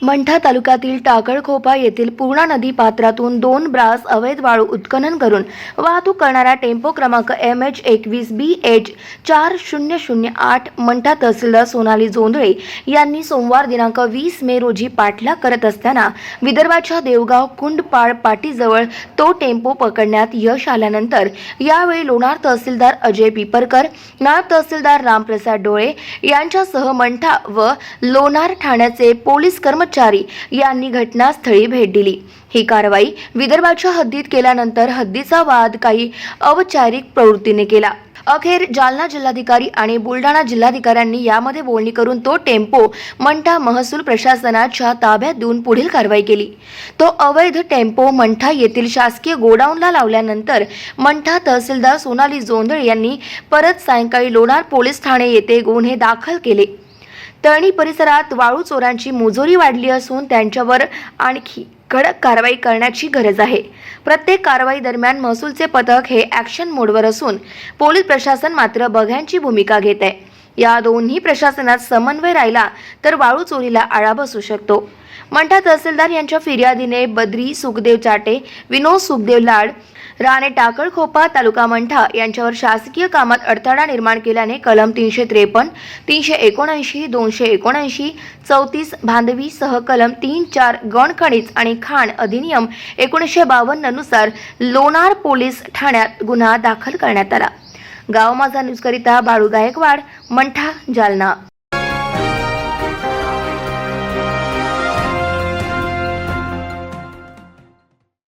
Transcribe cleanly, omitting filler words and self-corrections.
मंठा तालुक्यातील टाकळखोपा येथील पूर्णा नदी पात्रातून 2 ब्रास अवैध वाळू उत्खनन करून वाहतूक करणारा टेम्पो क्रमांक MH21BH 4008 मंठा तहसीलदार सोनाली जोंधळे यांनी सोमवार दिनांक 20 मे रोजी पाठलाग करत असताना विदर्भाच्या देवगाव कुंडपाड पाटीजवळ तो टेम्पो पकडण्यात यश आल्यानंतर यावेळी लोणार तहसीलदार अजय पिपरकर, नायब तहसीलदार रामप्रसाद डोळे यांच्यासह मंठा व लोणार ठाण्याचे पोलीस कर्मचारी यांनी घटनास्थळी भेट दिली। ही कारवाई विदर्भाच्या हद्दीत केल्यानंतर हद्दीचा वाद काही अवैचारिक प्रवृत्तीने केला। अखेर जालना जिल्हाधिकारी आणि बुलढाणा जिल्हाधिकाऱ्यांनी यामध्ये बोलणी करून तो टेम्पो मंठा महसूल प्रशासनाच्या ताब्यात देऊन पुढील कारवाई केली। तो अवैध टेम्पो मंठा येथील शासकीय गोडाऊनला लावल्यानंतर मंठा तहसीलदार सोनाली जोंधळे यांनी परत सायंकाळी लोणार पोलीस ठाणे येथे गुन्हे दाखल केले। तळणी परिसरात वाळू चोरांची मुजोरी वाढली असून त्यांच्यावर आणखी कडक कारवाई करण्याची गरज आहे। प्रत्येक कारवाई दरम्यान महसूलचे पथक हे ॲक्शन मोडवर असून पोलीस प्रशासन मात्र बघ्यांची भूमिका घेत आहे। या दोन्ही प्रशासनात समन्वय राहिला तर वाळू चोरीला आळा बसू शकतो। मंठा तहसीलदार यांच्या फिर्यादीने बद्री सुखदेव चाटे, विनोद सुखदेव लाड, राणे टाकळखोपा तालुका मंठा यांच्यावर शासकीय कामात अडथळा निर्माण केल्याने कलम 353, 379, 279, 34 भांडवी सह कलम 3-4 गणखनिज आणि खाण अधिनियम 1952 नुसार लोणार पोलीस ठाण्यात गुन्हा दाखल करण्यात आला। गाव माझा न्यूज करिता बाळू गायकवाड, मंठा, जालना।